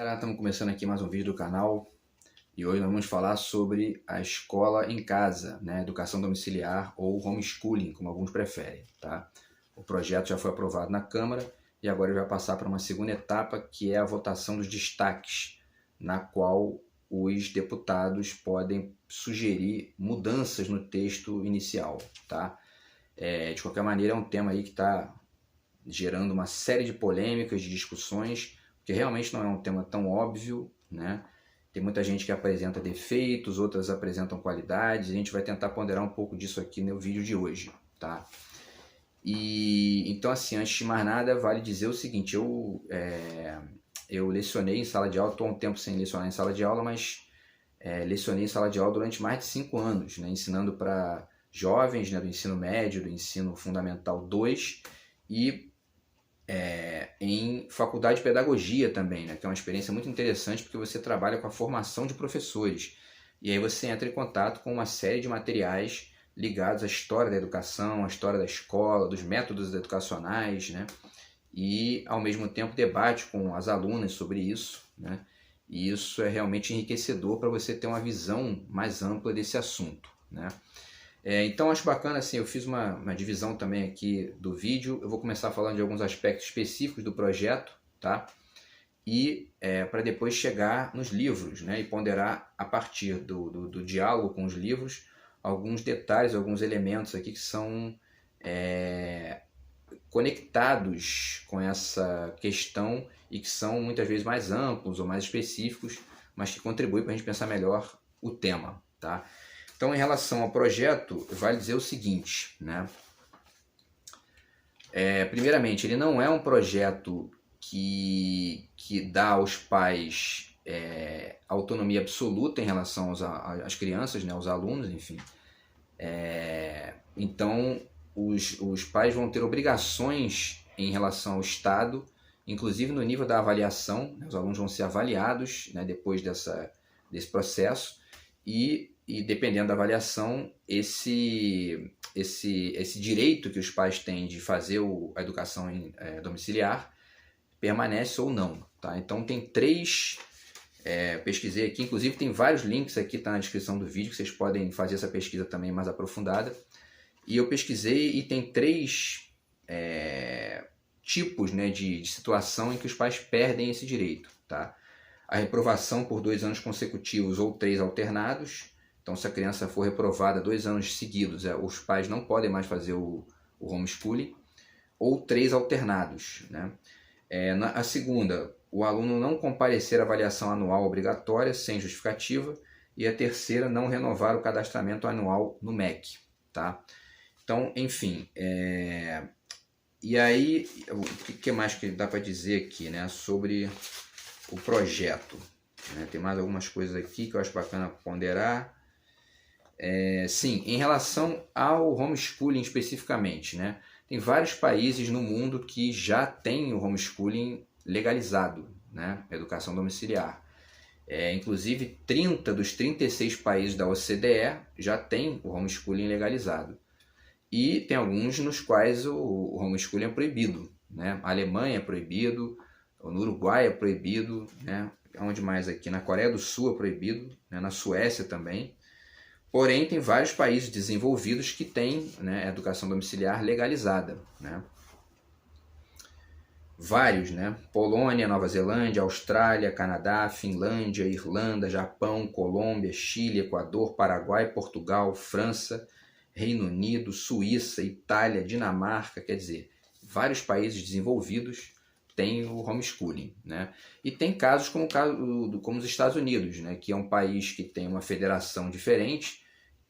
Galera, estamos começando aqui mais um vídeo do canal e hoje nós vamos falar sobre a escola em casa, né? Educação domiciliar ou homeschooling, como alguns preferem, tá? O projeto já foi aprovado na Câmara e agora ele vai passar para uma segunda etapa, que é a votação dos destaques, na qual os deputados podem sugerir mudanças no texto inicial, tá? De qualquer maneira, é um tema aí que está gerando uma série de polêmicas, de discussões, porque realmente não é um tema tão óbvio, né? Tem muita gente que apresenta defeitos, outras apresentam qualidades, e a gente vai tentar ponderar um pouco disso aqui no vídeo de hoje, tá? E então, assim, antes de mais nada, vale dizer o seguinte: eu lecionei em sala de aula, estou há um tempo sem lecionar em sala de aula, mas lecionei em sala de aula durante mais de 5 anos, né? Ensinando para jovens, né, do ensino médio, do ensino fundamental 2 e em faculdade de pedagogia também, né? Que é uma experiência muito interessante porque você trabalha com a formação de professores e aí você entra em contato com uma série de materiais ligados à história da educação, à história da escola, dos métodos educacionais, né? E ao mesmo tempo debate com as alunas sobre isso, né? E isso é realmente enriquecedor para você ter uma visão mais ampla desse assunto, né? Então acho bacana, assim, eu fiz uma divisão também aqui do vídeo. Eu vou começar falando de alguns aspectos específicos do projeto, tá? E para depois chegar nos livros, né? E ponderar a partir do diálogo com os livros alguns detalhes, alguns elementos aqui que são conectados com essa questão e que são muitas vezes mais amplos ou mais específicos, mas que contribuem para a gente pensar melhor o tema, tá? Então, em relação ao projeto, vale dizer o seguinte, né? Primeiramente, ele não é um projeto que dá aos pais autonomia absoluta em relação às crianças, né, aos alunos, enfim. Então, os pais vão ter obrigações em relação ao Estado, inclusive no nível da avaliação, né? Os alunos vão ser avaliados, né, depois desse processo e dependendo da avaliação, esse direito que os pais têm de fazer a educação domiciliar permanece ou não, tá? Então tem três, pesquisei aqui, inclusive tem vários links aqui, tá na descrição do vídeo, que vocês podem fazer essa pesquisa também mais aprofundada. E eu pesquisei e tem três tipos, né, de situação em que os pais perdem esse direito, tá? A reprovação por 2 anos consecutivos ou 3 alternados. Então, se a criança for reprovada 2 anos seguidos, os pais não podem mais fazer o homeschooling, ou 3 alternados, né? A segunda, o aluno não comparecer à avaliação anual obrigatória sem justificativa, e a terceira, não renovar o cadastramento anual no MEC, tá? Então, enfim, e aí, o que mais que dá para dizer aqui, né, sobre o projeto, né? Tem mais algumas coisas aqui que eu acho bacana ponderar. Sim, em relação ao homeschooling especificamente, né? Tem vários países no mundo que já têm o homeschooling legalizado, né? Educação domiciliar. Inclusive 30 dos 36 países da OCDE já têm o homeschooling legalizado. E tem alguns nos quais o homeschooling é proibido, né? A Alemanha é proibido, no Uruguai é proibido, né? Onde mais aqui? Na Coreia do Sul é proibido, né? Na Suécia também. Porém, tem vários países desenvolvidos que têm, né, educação domiciliar legalizada, né? Vários, né? Polônia, Nova Zelândia, Austrália, Canadá, Finlândia, Irlanda, Japão, Colômbia, Chile, Equador, Paraguai, Portugal, França, Reino Unido, Suíça, Itália, Dinamarca, quer dizer, vários países desenvolvidos têm o homeschooling, né? E tem casos como os Estados Unidos, né? Que é um país que tem uma federação diferente,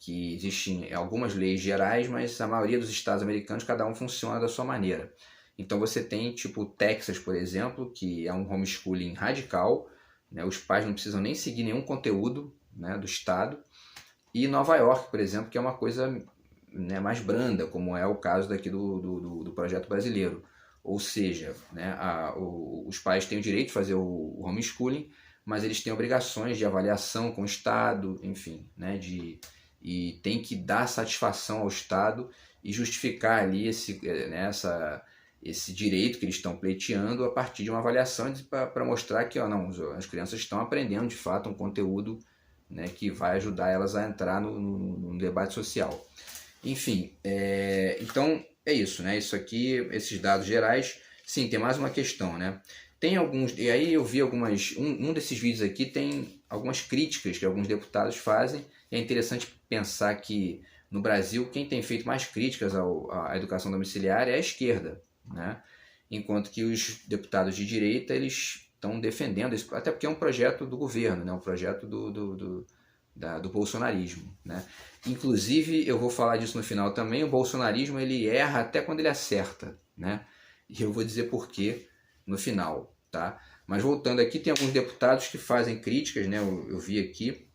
que existem algumas leis gerais, mas a maioria dos estados americanos, cada um funciona da sua maneira. Então você tem, tipo, Texas, por exemplo, que é um homeschooling radical, né? Os pais não precisam nem seguir nenhum conteúdo, né, do estado. E Nova York, por exemplo, que é uma coisa, né, mais branda, como é o caso daqui do projeto brasileiro. Ou seja, né, os pais têm o direito de fazer o homeschooling, mas eles têm obrigações de avaliação com o Estado, enfim, né, e tem que dar satisfação ao Estado e justificar ali esse direito que eles estão pleiteando a partir de uma avaliação para mostrar que não, as crianças estão aprendendo de fato um conteúdo, né, que vai ajudar elas a entrar no debate social. Enfim, então é isso, né? Isso aqui, esses dados gerais. Sim, tem mais uma questão, né? Tem alguns, e aí eu vi algumas, um desses vídeos aqui tem algumas críticas que alguns deputados fazem. É interessante pensar que no Brasil quem tem feito mais críticas à educação domiciliar é a esquerda, né? Enquanto que os deputados de direita eles estão defendendo isso, até porque é um projeto do governo, né? Um projeto do bolsonarismo, né? Inclusive, eu vou falar disso no final também, o bolsonarismo ele erra até quando ele acerta, né? E eu vou dizer por quê no final, tá? Mas voltando aqui, tem alguns deputados que fazem críticas, né? Eu vi aqui.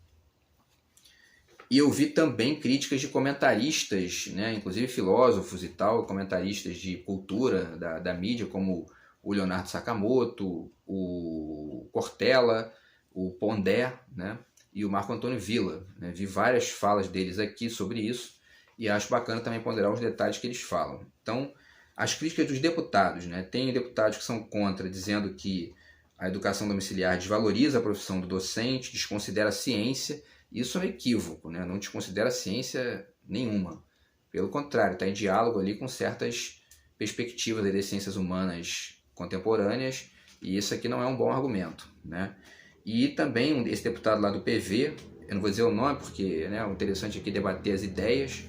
E eu vi também críticas de comentaristas, né? Inclusive filósofos e tal, comentaristas de cultura da mídia, como o Leonardo Sakamoto, o Cortella, o Pondé, né? E o Marco Antônio Villa, né? Vi várias falas deles aqui sobre isso e acho bacana também ponderar os detalhes que eles falam. Então, as críticas dos deputados, né? Tem deputados que são contra, dizendo que a educação domiciliar desvaloriza a profissão do docente, desconsidera a ciência. Isso é um equívoco, né? Não desconsidera a ciência nenhuma. Pelo contrário, está em diálogo ali com certas perspectivas das ciências humanas contemporâneas, e isso aqui não é um bom argumento, né? E também esse deputado lá do PV, eu não vou dizer o nome porque, né, o interessante aqui é debater as ideias,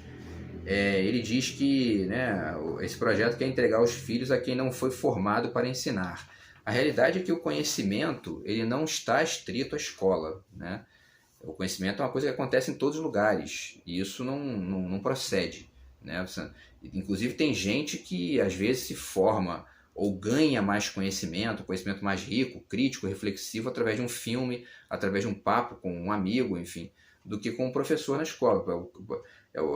ele diz que, né, esse projeto quer entregar os filhos a quem não foi formado para ensinar. A realidade é que o conhecimento ele não está estrito à escola, né? O conhecimento é uma coisa que acontece em todos os lugares e isso não procede, né? Inclusive tem gente que às vezes se forma ou ganha mais conhecimento mais rico, crítico, reflexivo através de um filme, através de um papo com um amigo, enfim, do que com um professor na escola.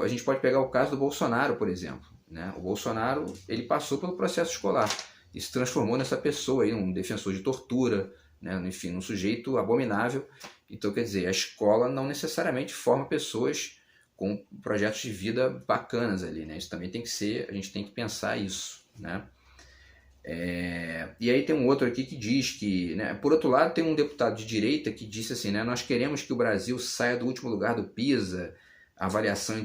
A gente pode pegar o caso do Bolsonaro, por exemplo, né? O Bolsonaro ele passou pelo processo escolar e se transformou nessa pessoa aí, um defensor de tortura, né? Enfim, um sujeito abominável. Então, quer dizer, a escola não necessariamente forma pessoas com projetos de vida bacanas ali, né? Isso também tem que ser, a gente tem que pensar isso, né? E aí tem um outro aqui que diz que, né, por outro lado, tem um deputado de direita que disse assim, né, nós queremos que o Brasil saia do último lugar do PISA, a avaliação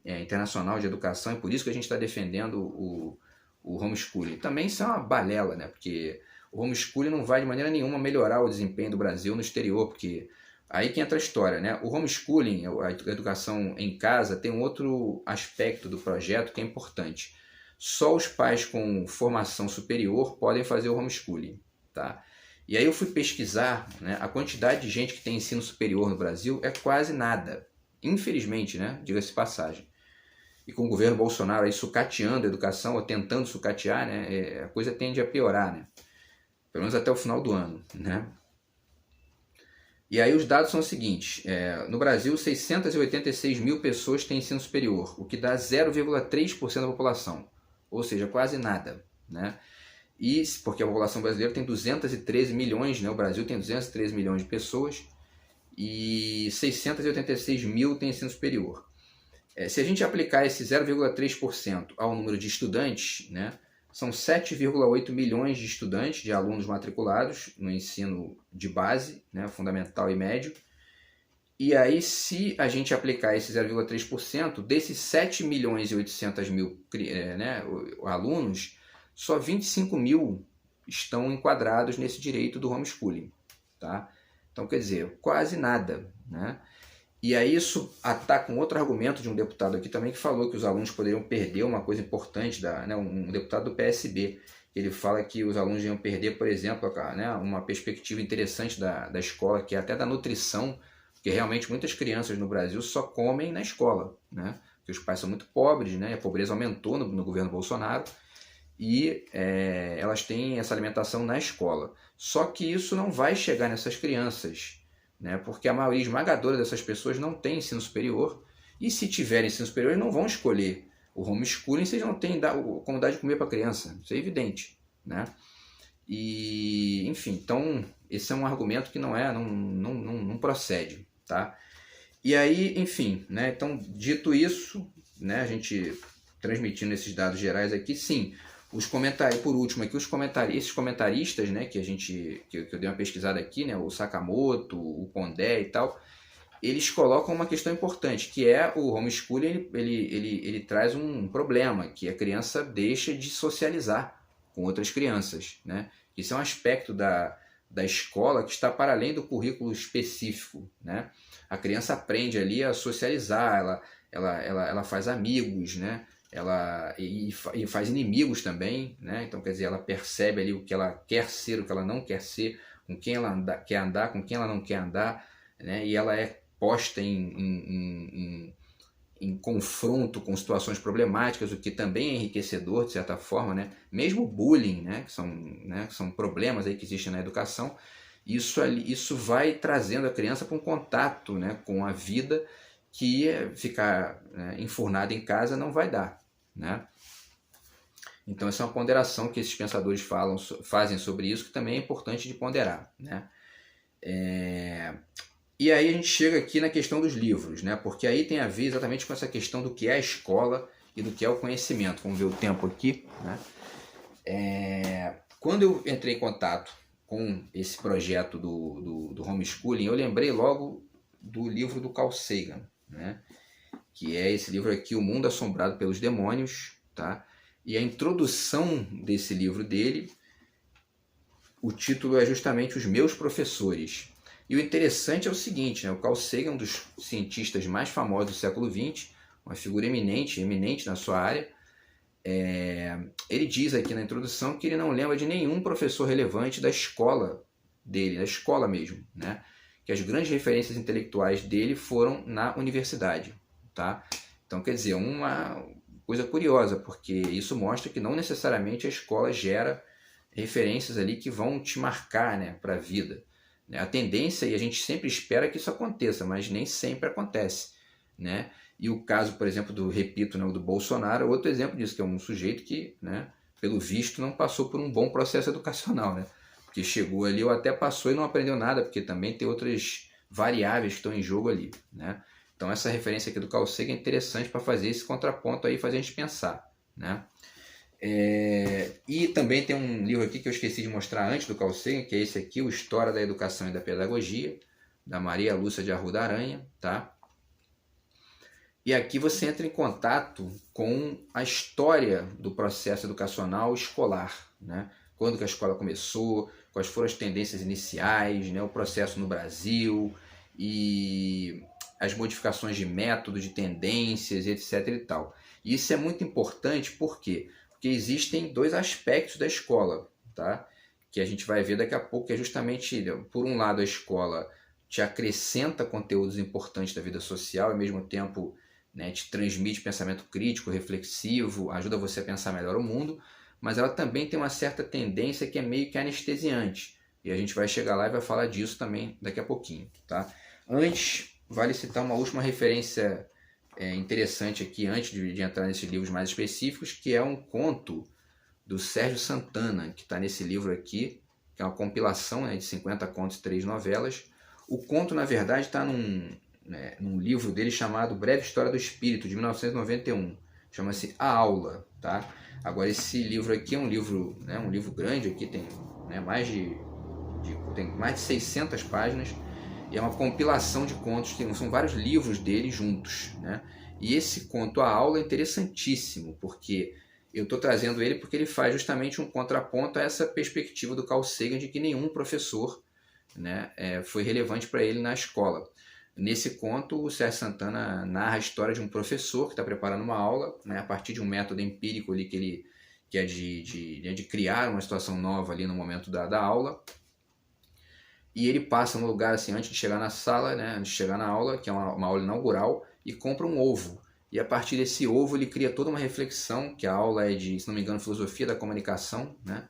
internacional de educação, e por isso que a gente está defendendo o homeschooling. Também isso é uma balela, né? Porque o homeschooling não vai de maneira nenhuma melhorar o desempenho do Brasil no exterior, porque aí que entra a história, né? O homeschooling, a educação em casa, tem um outro aspecto do projeto que é importante. Só os pais com formação superior podem fazer o homeschooling, tá? E aí eu fui pesquisar, né? A quantidade de gente que tem ensino superior no Brasil é quase nada. Infelizmente, né? Diga-se de passagem. E com o governo Bolsonaro aí sucateando a educação, ou tentando sucatear, né? A coisa tende a piorar, né? Pelo menos até o final do ano, né? E aí os dados são os seguintes, no Brasil 686 mil pessoas têm ensino superior, o que dá 0,3% da população, ou seja, quase nada, né? E porque a população brasileira tem 213 milhões, né? O Brasil tem 213 milhões de pessoas e 686 mil têm ensino superior. Se a gente aplicar esse 0,3% ao número de estudantes, né? São 7,8 milhões de estudantes, de alunos matriculados no ensino de base, né, fundamental e médio. E aí, se a gente aplicar esse 0,3%, desses 7 milhões e 800 mil né, alunos, só 25 mil estão enquadrados nesse direito do homeschooling. Tá? Então, quer dizer, quase nada, né? E aí isso ataca um outro argumento de um deputado aqui também que falou que os alunos poderiam perder uma coisa importante, né, um deputado do PSB. Ele fala que os alunos iam perder, por exemplo, né, uma perspectiva interessante da escola, que é até da nutrição, porque realmente muitas crianças no Brasil só comem na escola, né? Porque os pais são muito pobres, né? A pobreza aumentou no governo Bolsonaro e elas têm essa alimentação na escola. Só que isso não vai chegar nessas crianças, né? Porque a maioria esmagadora dessas pessoas não tem ensino superior, e se tiverem ensino superior, eles não vão escolher o homeschooling se eles não têm como dar de comer para a criança. Isso é evidente, né? E, enfim, então, esse é um argumento que não procede, tá? E aí, enfim, né? Então, dito isso, né, a gente transmitindo esses dados gerais aqui, sim, Por último aqui, esses comentaristas, né, que eu dei uma pesquisada aqui, né, o Sakamoto, o Pondé e tal, eles colocam uma questão importante, que é o homeschooling, ele traz um problema, que a criança deixa de socializar com outras crianças, né? Isso é um aspecto da escola que está para além do currículo específico, né? A criança aprende ali a socializar, ela faz amigos, né? E faz inimigos também, né? Então, quer dizer, ela percebe ali o que ela quer ser, o que ela não quer ser, com quem ela quer andar, com quem ela não quer andar, né? E ela é posta em confronto com situações problemáticas, o que também é enriquecedor, de certa forma, né? Mesmo o bullying, né? Que são problemas aí que existem na educação, isso vai trazendo a criança para um contato, né, com a vida que ficar, né, enfurnado em casa não vai dar, né? Então essa é uma ponderação que esses pensadores fazem sobre isso, que também é importante de ponderar, né? E aí a gente chega aqui na questão dos livros, né? Porque aí tem a ver exatamente com essa questão do que é a escola e do que é o conhecimento. Vamos ver o tempo aqui, né? Quando eu entrei em contato com esse projeto do homeschooling, eu lembrei logo do livro do Carl Sagan, né? Que é esse livro aqui, O Mundo Assombrado pelos Demônios, tá? E a introdução desse livro dele, o título é justamente Os Meus Professores. E o interessante é o seguinte, né? O Carl Sagan é um dos cientistas mais famosos do século XX, uma figura eminente na sua área. Ele diz aqui na introdução que ele não lembra de nenhum professor relevante da escola dele, da escola mesmo, né? Que as grandes referências intelectuais dele foram na universidade, tá? Então, quer dizer, uma coisa curiosa, porque isso mostra que não necessariamente a escola gera referências ali que vão te marcar, né, para a vida. A tendência, e a gente sempre espera que isso aconteça, mas nem sempre acontece, né? E o caso, por exemplo, repito, né, do Bolsonaro é outro exemplo disso, que é um sujeito que, né, pelo visto, não passou por um bom processo educacional, né? Porque chegou ali ou até passou e não aprendeu nada, porque também tem outras variáveis que estão em jogo ali, né? Então essa referência aqui do Carl Sagan é interessante para fazer esse contraponto aí, fazer a gente pensar, né? E também tem um livro aqui que eu esqueci de mostrar antes do Carl Sagan, que é esse aqui, o História da Educação e da Pedagogia, da Maria Lúcia de Arruda Aranha, tá? E aqui você entra em contato com a história do processo educacional escolar, né? Quando que a escola começou, quais foram as tendências iniciais, né? O processo no Brasil e as modificações de método, de tendências, etc. e tal. E isso é muito importante, por quê? Porque existem dois aspectos da escola, tá? Que a gente vai ver daqui a pouco, que é justamente, por um lado, a escola te acrescenta conteúdos importantes da vida social e, ao mesmo tempo, né, te transmite pensamento crítico, reflexivo, ajuda você a pensar melhor o mundo, mas ela também tem uma certa tendência que é meio que anestesiante. E a gente vai chegar lá e vai falar disso também daqui a pouquinho, tá? Antes, vale citar uma última referência interessante aqui, antes de entrar nesses livros mais específicos, que é um conto do Sérgio Santana, que está nesse livro aqui, que é uma compilação, né, de 50 contos e 3 novelas. O conto, na verdade, está num livro dele chamado Breve História do Espírito, de 1991. Chama-se A Aula, tá? Agora, esse livro aqui é um livro, né, um livro grande, aqui tem, né, tem mais de 600 páginas, e é uma compilação de contos, são vários livros dele juntos, né? E esse conto A Aula é interessantíssimo, porque eu estou trazendo ele porque ele faz justamente um contraponto a essa perspectiva do Carl Sagan de que nenhum professor, né, foi relevante para ele na escola. Nesse conto, o Sérgio Santana narra a história de um professor que está preparando uma aula, né, a partir de um método empírico ali que é de criar uma situação nova ali no momento da aula. E ele passa no lugar, assim, antes de chegar na sala, né, antes de chegar na aula, que é uma aula inaugural, e compra um ovo. E a partir desse ovo ele cria toda uma reflexão, que a aula é de, se não me engano, filosofia da comunicação, né?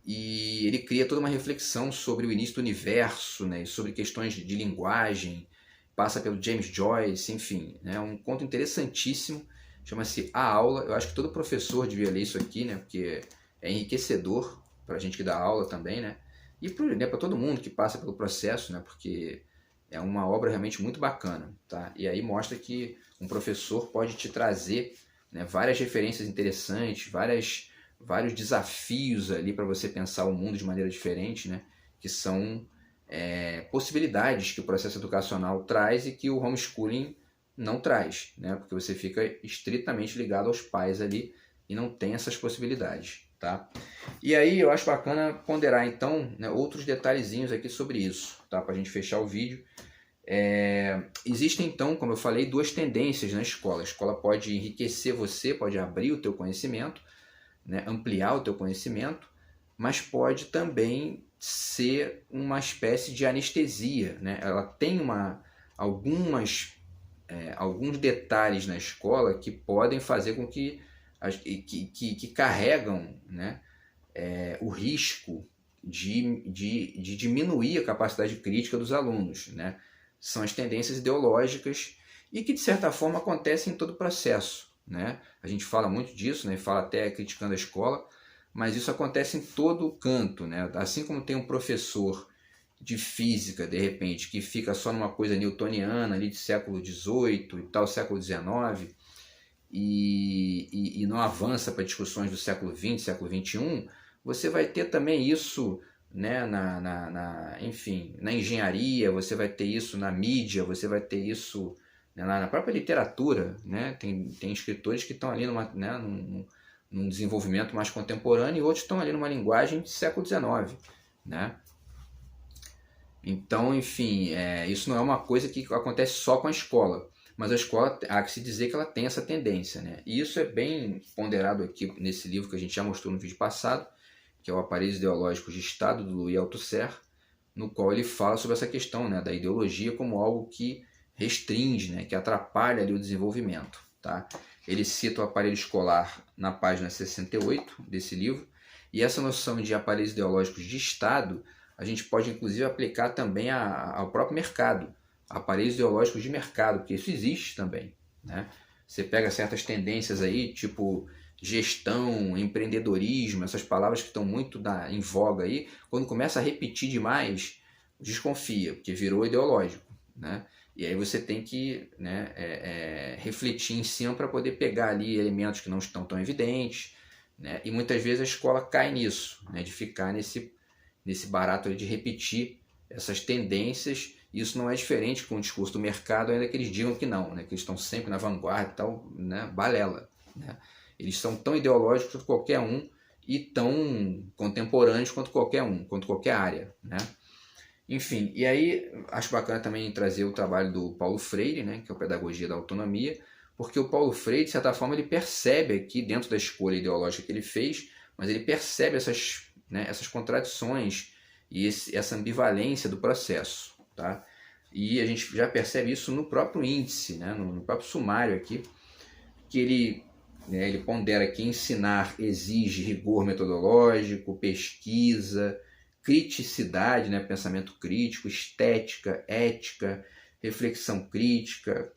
E ele cria toda uma reflexão sobre o início do universo, né, sobre questões de linguagem, passa pelo James Joyce, enfim, né, um conto interessantíssimo, chama-se A Aula. Eu acho que todo professor devia ler isso aqui, né, porque é enriquecedor para a gente que dá aula também, né, e para todo mundo que passa pelo processo, né, porque é uma obra realmente muito bacana, tá? E aí mostra que um professor pode te trazer, né, várias referências interessantes, várias vários desafios ali para você pensar o mundo de maneira diferente, né? Que são possibilidades que o processo educacional traz e que o homeschooling não traz, né? Porque você fica estritamente ligado aos pais ali e não tem essas possibilidades, tá? E aí eu acho bacana ponderar então, né, outros detalhezinhos aqui sobre isso, tá? Para a gente fechar o vídeo. Existem então, como eu falei, duas tendências na escola. A escola pode enriquecer você, pode abrir o teu conhecimento, né, ampliar o teu conhecimento, mas pode também ser uma espécie de anestesia, né? Ela tem alguns detalhes na escola que podem fazer com que carregam, né, o risco de diminuir a capacidade crítica dos alunos, né? São as tendências ideológicas e que de certa forma acontecem em todo o processo, né? A gente fala muito disso, né? Fala até criticando a escola, mas isso acontece em todo canto, né? Assim como tem um professor de física, de repente, que fica só numa coisa newtoniana ali de século XVIII e tal, século XIX, e não avança para discussões do século XX, século XXI, você vai ter também isso, né, enfim, na engenharia, você vai ter isso na mídia, você vai ter isso, né, na própria literatura, né? Tem escritores que estão ali né, num desenvolvimento mais contemporâneo e outros estão ali numa linguagem de século XIX, né? Então, enfim, isso não é uma coisa que acontece só com a escola, mas a escola, há que se dizer que ela tem essa tendência, né? E isso é bem ponderado aqui nesse livro que a gente já mostrou no vídeo passado, que é o Aparelhos Ideológicos de Estado, do Louis Althusser, no qual ele fala sobre essa questão, né, da ideologia como algo que restringe, né, que atrapalha ali o desenvolvimento, tá? Ele cita o aparelho escolar na página 68 desse livro, e essa noção de aparelhos ideológicos de Estado a gente pode inclusive aplicar também ao próprio mercado, aparelhos ideológicos de mercado, porque isso existe também, né? Você pega certas tendências aí, tipo gestão, empreendedorismo, essas palavras que estão muito em voga aí, quando começa a repetir demais, desconfia, porque virou ideológico, né? E aí você tem que, né, refletir em cima para poder pegar ali elementos que não estão tão evidentes, né? E muitas vezes a escola cai nisso, né, de ficar nesse barato ali de repetir essas tendências. Isso não é diferente com o discurso do mercado, ainda que eles digam que não, né, que eles estão sempre na vanguarda e tal, né, balela, né? Eles são tão ideológicos quanto qualquer um e tão contemporâneos quanto qualquer um, quanto qualquer área, né? Enfim, e aí acho bacana também trazer o trabalho do Paulo Freire, né, que é o Pedagogia da Autonomia, porque o Paulo Freire, de certa forma, ele percebe aqui, dentro da escolha ideológica que ele fez, mas ele percebe essas contradições e essa ambivalência do processo, tá? E a gente já percebe isso no próprio índice, né, no próprio sumário aqui, que ele pondera que ensinar exige rigor metodológico, pesquisa, criticidade, né, pensamento crítico, estética, ética, reflexão crítica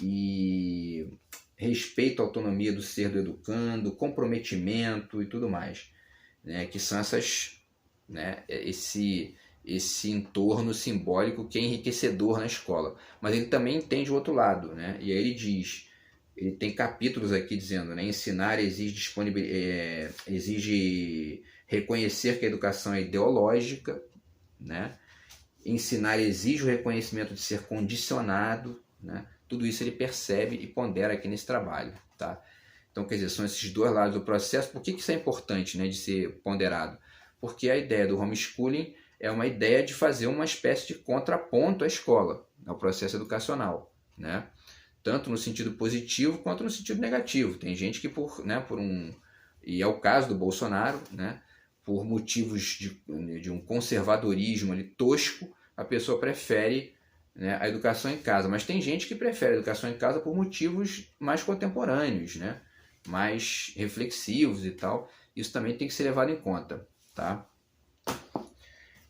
e respeito à autonomia do ser do educando, comprometimento e tudo mais, né, que são esse entorno simbólico que é enriquecedor na escola. Mas ele também entende o outro lado, né? E aí ele tem capítulos aqui dizendo, né, ensinar exige reconhecer que a educação é ideológica, né? Ensinar exige o reconhecimento de ser condicionado, né? Tudo isso ele percebe e pondera aqui nesse trabalho, tá? Então, quer dizer, são esses dois lados do processo. Por que isso é importante, né, de ser ponderado? Porque a ideia do homeschooling é uma ideia de fazer uma espécie de contraponto à escola, ao processo educacional, né? Tanto no sentido positivo quanto no sentido negativo. Tem gente que e é o caso do Bolsonaro, né, por motivos de um conservadorismo ali tosco, a pessoa prefere, né, a educação em casa. Mas tem gente que prefere a educação em casa por motivos mais contemporâneos, né, mais reflexivos e tal. Isso também tem que ser levado em conta, tá?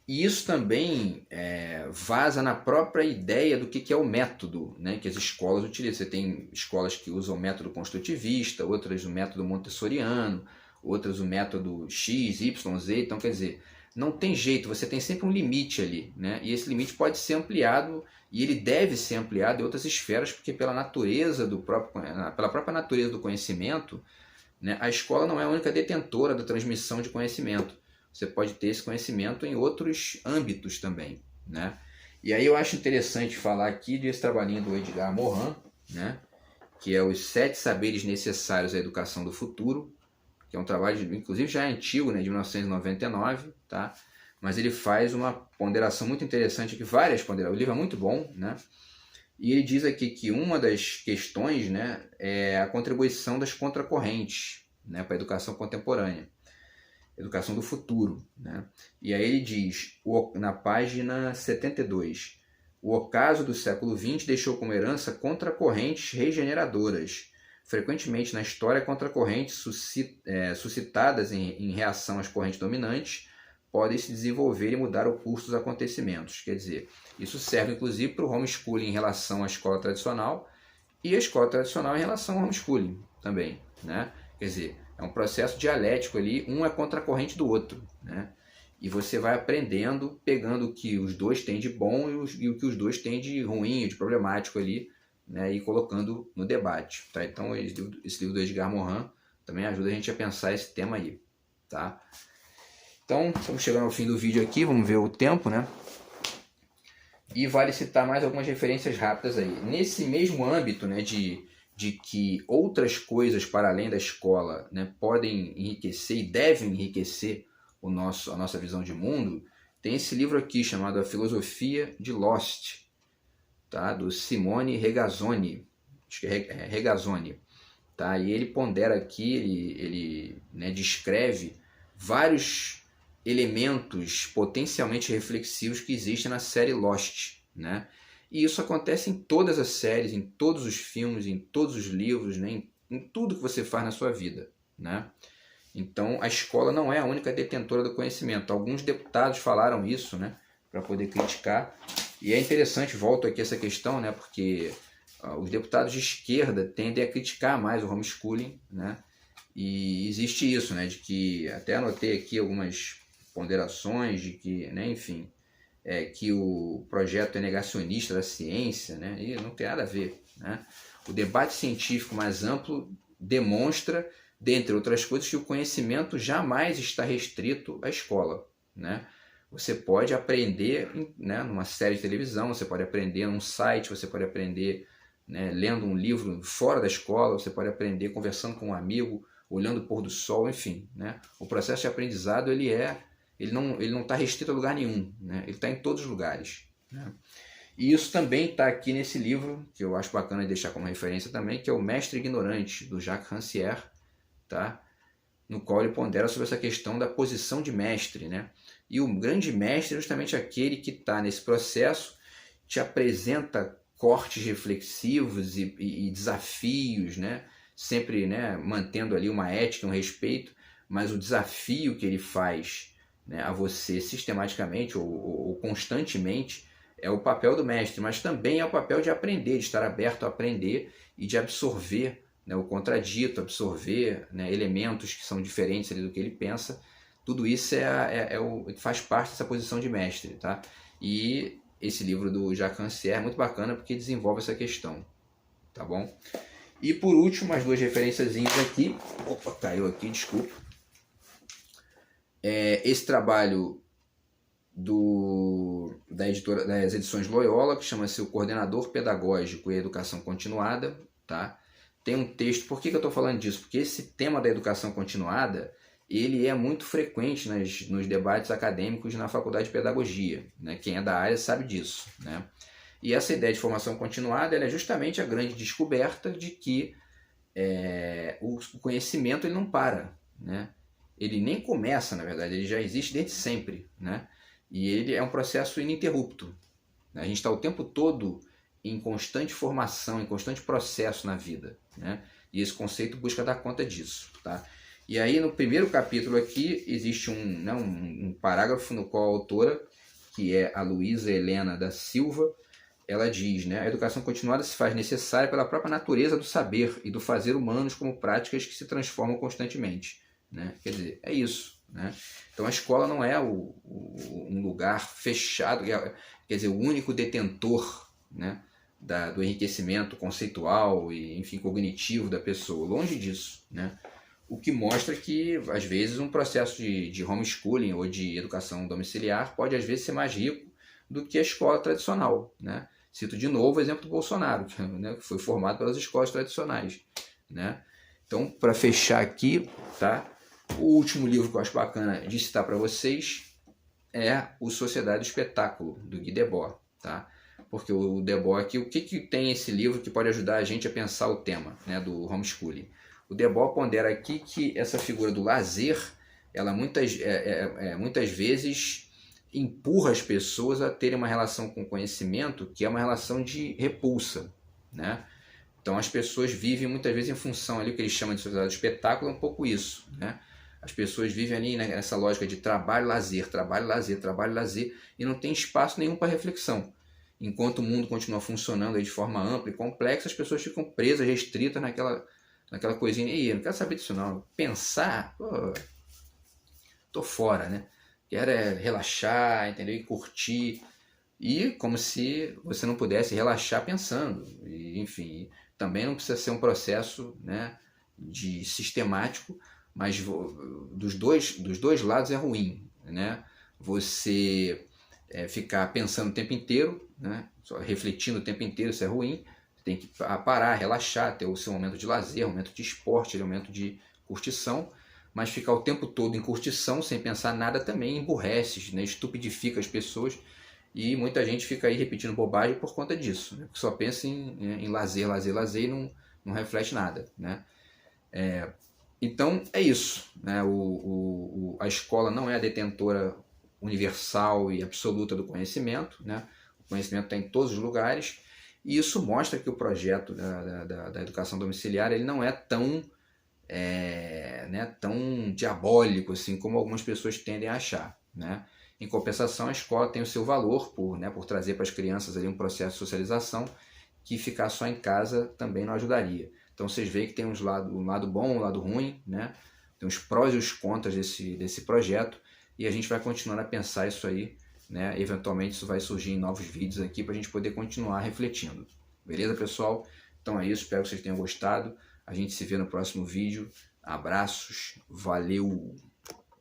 E isso também vaza na própria ideia do que é o método, né, que as escolas utilizam. Você tem escolas que usam o método construtivista, outras o método montessoriano, outras o método X, Y, Z. Então, quer dizer, não tem jeito, você tem sempre um limite ali, né? E esse limite pode ser ampliado, e ele deve ser ampliado em outras esferas, porque pela própria natureza do conhecimento, né, a escola não é a única detentora da transmissão de conhecimento. Você pode ter esse conhecimento em outros âmbitos também, né? E aí eu acho interessante falar aqui desse trabalhinho do Edgar Morin, né, que é os 7 saberes necessários à educação do futuro, que é um trabalho, inclusive já é antigo, né, de 1999, tá? Mas ele faz uma ponderação muito interessante aqui, várias ponderações. O livro é muito bom, né? E ele diz aqui que uma das questões, né, é a contribuição das contracorrentes, né, para a educação contemporânea, educação do futuro, né? E aí ele diz, na página 72, o ocaso do século XX deixou como herança contracorrentes regeneradoras. Frequentemente na história, contracorrentes suscitadas em reação às correntes dominantes podem se desenvolver e mudar o curso dos acontecimentos. Quer dizer, isso serve inclusive para o homeschooling em relação à escola tradicional e a escola tradicional em relação ao homeschooling também, né? Quer dizer, é um processo dialético ali, um é contracorrente do outro, né? E você vai aprendendo, pegando o que os dois têm de bom e o que os dois têm de ruim, de problemático ali, né? E colocando no debate, tá? Então esse livro do Edgar Morin também ajuda a gente a pensar esse tema aí, tá? Então, estamos chegando ao fim do vídeo aqui, vamos ver o tempo, né? E vale citar mais algumas referências rápidas aí. Nesse mesmo âmbito, né, de que outras coisas para além da escola, né, podem enriquecer e devem enriquecer a nossa visão de mundo, tem esse livro aqui chamado A Filosofia de Lost, tá? Do Simone Regazzoni, acho que é Regazzoni, tá? E ele pondera aqui, ele né, descreve vários elementos potencialmente reflexivos que existem na série Lost, né? E isso acontece em todas as séries, em todos os filmes, em todos os livros, né? em tudo que você faz na sua vida, né? Então a escola não é a única detentora do conhecimento. Alguns deputados falaram isso, né, para poder criticar. E é interessante, volto aqui a essa questão, né, porque os deputados de esquerda tendem a criticar mais o homeschooling, né? E existe isso, né, de que até anotei aqui algumas ponderações de que, né, enfim, que o projeto é negacionista da ciência, né, e não tem nada a ver, né? O debate científico mais amplo demonstra, dentre outras coisas, que o conhecimento jamais está restrito à escola, né? Você pode aprender, né, numa série de televisão, você pode aprender num site, você pode aprender, né, lendo um livro fora da escola, você pode aprender conversando com um amigo, olhando o pôr do sol, enfim, né? O processo de aprendizado ele não está restrito a lugar nenhum, né? Ele está em todos os lugares, né? E isso também está aqui nesse livro, que eu acho bacana deixar como referência também, que é O Mestre Ignorante, do Jacques Rancière, tá? No qual ele pondera sobre essa questão da posição de mestre, né? E o grande mestre é justamente aquele que está nesse processo, te apresenta cortes reflexivos e desafios, né? Sempre, né, mantendo ali uma ética, um respeito, mas o desafio que ele faz, né, a você sistematicamente ou constantemente é o papel do mestre, mas também é o papel de aprender, de estar aberto a aprender e de absorver, né, o contradito, absorver, né, elementos que são diferentes ali do que ele pensa. Tudo isso faz parte dessa posição de mestre, tá? E esse livro do Jacques Rancière é muito bacana porque desenvolve essa questão, tá bom? E por último, as duas referenciazinhas aqui. Opa, caiu aqui, desculpa. Esse trabalho das edições Loyola, que chama-se O Coordenador Pedagógico e Educação Continuada, tá? Tem um texto, por que eu estou falando disso? Porque esse tema da educação continuada, ele é muito frequente nos debates acadêmicos na Faculdade de Pedagogia, né? Quem é da área sabe disso, né? E essa ideia de formação continuada ela é justamente a grande descoberta de que o conhecimento ele não para, né? Ele nem começa, na verdade, ele já existe desde sempre, né? E ele é um processo ininterrupto. A gente está o tempo todo em constante formação, em constante processo na vida, né? E esse conceito busca dar conta disso, tá? E aí no primeiro capítulo aqui existe um parágrafo no qual a autora, que é a Luísa Helena da Silva, ela diz, né, a educação continuada se faz necessária pela própria natureza do saber e do fazer humanos como práticas que se transformam constantemente, né? Quer dizer, é isso, né? Então a escola não é um lugar fechado, quer dizer, o único detentor, né, do enriquecimento conceitual e, enfim, cognitivo da pessoa. Longe disso, né? o que mostra que, às vezes, um processo de homeschooling ou de educação domiciliar pode, às vezes, ser mais rico do que a escola tradicional, né? Cito de novo o exemplo do Bolsonaro, né, que foi formado pelas escolas tradicionais, né? Então, para fechar aqui, tá? O último livro que eu acho bacana de citar para vocês é o Sociedade do Espetáculo, do Guy Debord, tá? Porque o Debord aqui, o que tem esse livro que pode ajudar a gente a pensar o tema, né, do homeschooling? O Debord pondera aqui que essa figura do lazer, ela muitas vezes empurra as pessoas a terem uma relação com o conhecimento que é uma relação de repulsa, né? Então as pessoas vivem muitas vezes em função ali, o que eles chamam de sociedade do espetáculo, é um pouco isso, né? As pessoas vivem ali nessa lógica de trabalho, lazer, trabalho, lazer, trabalho, lazer, e não tem espaço nenhum para reflexão. Enquanto o mundo continua funcionando aí de forma ampla e complexa, as pessoas ficam presas, restritas naquela coisinha. E eu não quero saber disso não. Pensar, pô, tô fora, né? Quero relaxar, entendeu? E curtir. E como se você não pudesse relaxar pensando. E, enfim, também não precisa ser um processo, né, de sistemático, mas dos dois lados é ruim, né? Você ficar pensando o tempo inteiro, né? Só refletindo o tempo inteiro, isso é ruim. Você tem que parar, relaxar, ter o seu momento de lazer, momento de esporte, momento de curtição. Mas ficar o tempo todo em curtição, sem pensar nada, também emburrece, né? Estupidifica as pessoas. E muita gente fica aí repetindo bobagem por conta disso, né? Que só pensa em lazer, lazer, lazer e não reflete nada, né? Então é isso, né? A escola não é a detentora universal e absoluta do conhecimento, né? O conhecimento está em todos os lugares, e isso mostra que o projeto da educação domiciliar ele não é tão tão diabólico assim como algumas pessoas tendem a achar, né? Em compensação, a escola tem o seu valor por trazer para as crianças ali um processo de socialização que ficar só em casa também não ajudaria. Então vocês veem que tem um lado bom, um lado ruim, né? Tem os prós e os contras desse projeto, e a gente vai continuando a pensar isso aí, né? Eventualmente isso vai surgir em novos vídeos aqui para a gente poder continuar refletindo. Beleza, pessoal? Então é isso, espero que vocês tenham gostado. A gente se vê no próximo vídeo. Abraços, valeu!